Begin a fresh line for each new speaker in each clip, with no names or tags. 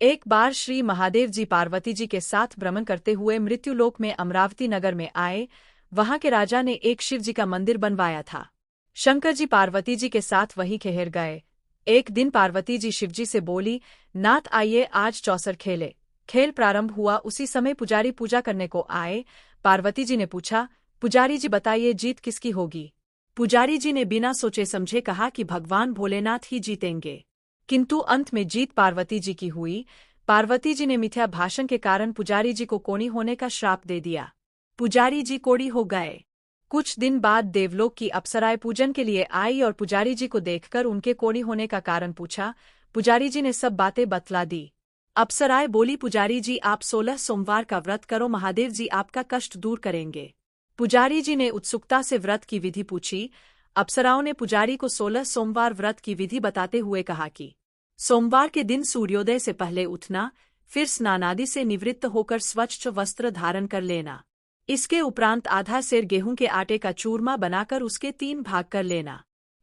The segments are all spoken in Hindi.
एक बार श्री महादेव जी पार्वती जी के साथ भ्रमण करते हुए मृत्युलोक में अमरावती नगर में आए। वहां के राजा ने एक शिव जी का मंदिर बनवाया था। शंकर जी पार्वती जी के साथ वहीं ठहर गए। एक दिन पार्वती जी शिवजी से बोली, नाथ आइए आज चौसर खेले। खेल प्रारंभ हुआ, उसी समय पुजारी पूजा करने को आए। पार्वती जी ने पूछा, पुजारी जी बताइए जीत किसकी होगी। पुजारी जी ने बिना सोचे समझे कहा कि भगवान भोलेनाथ ही जीतेंगे। किंतु अंत में जीत पार्वती जी की हुई। पार्वती जी ने मिथ्या भाषण के कारण पुजारी जी को कोढ़ी होने का श्राप दे दिया। पुजारी जी कोढ़ी हो गए। कुछ दिन बाद देवलोक की अप्सराएं पूजन के लिए आई और पुजारी जी को देखकर उनके कोढ़ी होने का कारण पूछा। पुजारी जी ने सब बातें बतला दी। अप्सराएं बोली, पुजारी जी आप 16 सोमवार का व्रत करो, महादेव जी आपका कष्ट दूर करेंगे। पुजारी जी ने उत्सुकता से व्रत की विधि पूछी। अप्सराओं ने पुजारी को 16 सोमवार व्रत की विधि बताते हुए कहा कि सोमवार के दिन सूर्योदय से पहले उठना, फिर स्नानादि से निवृत्त होकर स्वच्छ वस्त्र धारण कर लेना। इसके उपरांत आधा सेर गेहूं के आटे का चूरमा बनाकर उसके 3 भाग कर लेना।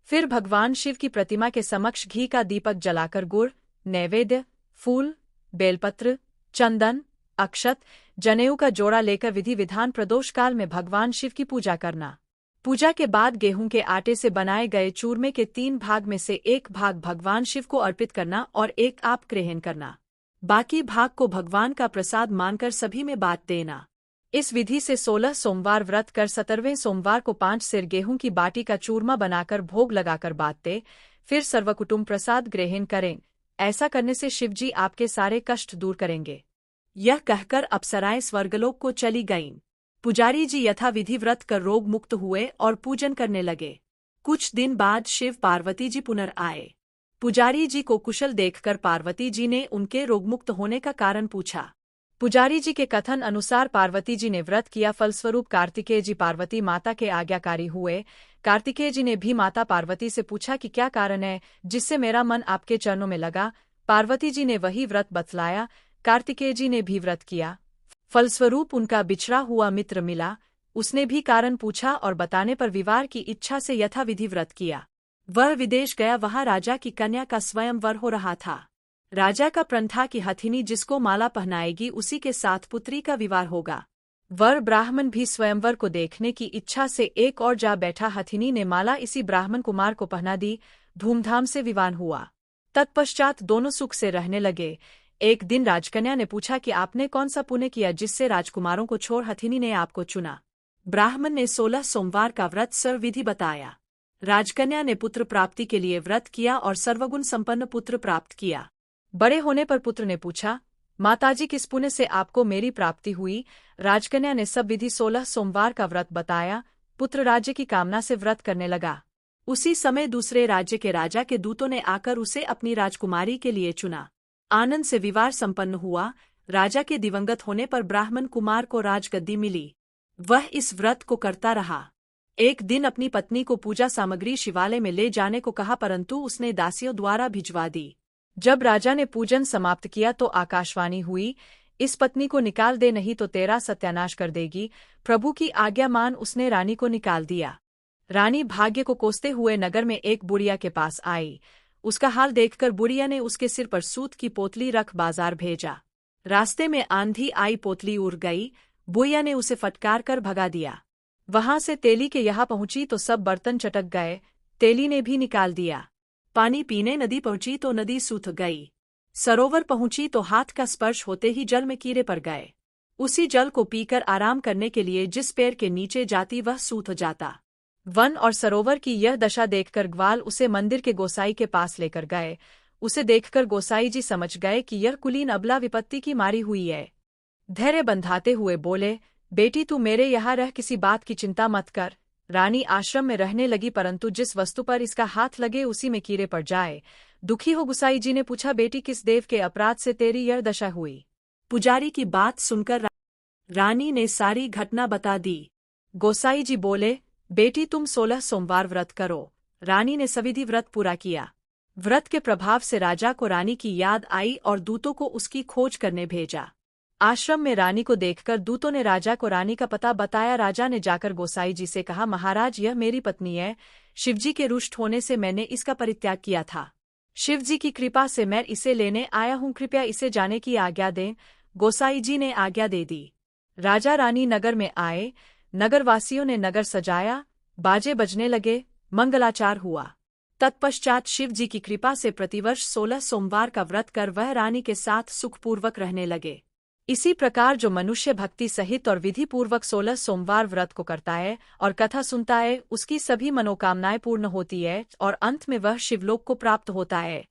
फिर भगवान शिव की प्रतिमा के समक्ष घी का दीपक जलाकर गुड़, नैवेद्य, फूल, बेलपत्र, चंदन, अक्षत, जनेऊ का जोड़ा लेकर विधि विधान प्रदोष काल में भगवान शिव की पूजा करना। पूजा के बाद गेहूं के आटे से बनाए गए चूरमे के 3 भाग में से 1 भाग भगवान शिव को अर्पित करना और 1 आप ग्रहण करना। बाकी भाग को भगवान का प्रसाद मानकर सभी में बांट देना। इस विधि से 16 सोमवार व्रत कर 17वें सोमवार को 5 सेर गेहूं की बाटी का चूरमा बनाकर भोग लगाकर बांटते, फिर सर्वकुटुंब प्रसाद ग्रहण करें। ऐसा करने से शिवजी आपके सारे कष्ट दूर करेंगे। यह कहकर अप्सराएं स्वर्गलोक को चली गईं। पुजारी जी यथाविधि व्रत कर रोग मुक्त हुए और पूजन करने लगे। कुछ दिन बाद शिव पार्वती जी पुनर्आए। पुजारी जी को कुशल देखकर पार्वती जी ने उनके रोगमुक्त होने का कारण पूछा। पुजारी जी के कथन अनुसार पार्वती जी ने व्रत किया, फलस्वरूप कार्तिकेय जी पार्वती माता के आज्ञाकारी हुए। कार्तिकेय जी ने भी माता पार्वती से पूछा कि क्या कारण है जिससे मेरा मन आपके चरणों में लगा। पार्वती जी ने वही व्रत बतलाया। कार्तिकेय जी ने भी व्रत किया, फलस्वरूप उनका बिछड़ा हुआ मित्र मिला। उसने भी कारण पूछा और बताने पर विवाह की इच्छा से यथाविधि व्रत किया। वह विदेश गया, वहां राजा की कन्या का स्वयंवर हो रहा था। राजा का प्रण था कि हथिनी जिसको माला पहनाएगी उसी के साथ पुत्री का विवाह होगा। वर ब्राह्मण भी स्वयंवर को देखने की इच्छा से एक और जा बैठा। हथिनी ने माला इसी ब्राह्मण कुमार को पहना दी। धूमधाम से विवाह हुआ। तत्पश्चात दोनों सुख से रहने लगे। एक दिन राजकन्या ने पूछा कि आपने कौन सा पुण्य किया जिससे राजकुमारों को छोड़ हथिनी ने आपको चुना। ब्राह्मण ने 16 सोमवार का व्रत सर्वविधि बताया। राजकन्या ने पुत्र प्राप्ति के लिए व्रत किया और सर्वगुण संपन्न पुत्र प्राप्त किया। बड़े होने पर पुत्र ने पूछा, माताजी किस पुण्य से आपको मेरी प्राप्ति हुई। राजकन्या ने सब विधि 16 सोमवार का व्रत बताया। पुत्र राज्य की कामना से व्रत करने लगा। उसी समय दूसरे राज्य के राजा के दूतों ने आकर उसे अपनी राजकुमारी के लिए चुना। आनंद से विवाह संपन्न हुआ। राजा के दिवंगत होने पर ब्राह्मण कुमार को राजगद्दी मिली। वह इस व्रत को करता रहा। एक दिन अपनी पत्नी को पूजा सामग्री शिवालय में ले जाने को कहा, परंतु उसने दासियों द्वारा भिजवा दी। जब राजा ने पूजन समाप्त किया तो आकाशवाणी हुई, इस पत्नी को निकाल दे, नहीं तो तेरा सत्यानाश कर देगी। प्रभु की आज्ञा मान उसने रानी को निकाल दिया। रानी भाग्य को कोसते हुए नगर में एक बुढ़िया के पास आई। उसका हाल देखकर बुढ़िया ने उसके सिर पर सूत की पोतली रख बाजार भेजा। रास्ते में आंधी आई, पोतली उड़ गई। बुढ़िया ने उसे फटकार कर भगा दिया। वहां से तेली के यहाँ पहुंची तो सब बर्तन चटक गए। तेली ने भी निकाल दिया। पानी पीने नदी पहुंची तो नदी सूख गई। सरोवर पहुंची तो हाथ का स्पर्श होते ही जल में कीड़े पड़ गए। उसी जल को पीकर आराम करने के लिए जिस पैर के नीचे जाती वह सूख जाता। वन और सरोवर की यह दशा देखकर ग्वाल उसे मंदिर के गोसाई के पास लेकर गए। उसे देखकर गोसाई जी समझ गए कि यह कुलीन अबला विपत्ति की मारी हुई है। धैर्य बंधाते हुए बोले, बेटी तू मेरे यहाँ रह, किसी बात की चिंता मत कर। रानी आश्रम में रहने लगी, परंतु जिस वस्तु पर इसका हाथ लगे उसी में कीड़े पड़ जाए। दुखी हो गोसाई जी ने पूछा, बेटी किस देव के अपराध से तेरी यह दशा हुई। पुजारी की बात सुनकर रानी ने सारी घटना बता दी। गोसाई जी बोले, बेटी तुम 16 सोमवार व्रत करो। रानी ने सविधि व्रत पूरा किया। व्रत के प्रभाव से राजा को रानी की याद आई और दूतों को उसकी खोज करने भेजा। आश्रम में रानी को देखकर दूतों ने राजा को रानी का पता बताया। राजा ने जाकर गोसाई जी से कहा, महाराज यह मेरी पत्नी है। शिवजी के रुष्ट होने से मैंने इसका परित्याग किया था। शिव जी की कृपा से मैं इसे लेने आया हूँ, कृपया इसे जाने की आज्ञा दें। गोसाई जी ने आज्ञा दे दी। राजा रानी नगर में आए। नगरवासियों ने नगर सजाया, बाजे बजने लगे, मंगलाचार हुआ। तत्पश्चात शिव जी की कृपा से प्रतिवर्ष 16 सोमवार का व्रत कर वह रानी के साथ सुखपूर्वक रहने लगे। इसी प्रकार जो मनुष्य भक्ति सहित और विधि पूर्वक 16 सोमवार व्रत को करता है और कथा सुनता है, उसकी सभी मनोकामनाएं पूर्ण होती है और अंत में वह शिवलोक को प्राप्त होता है।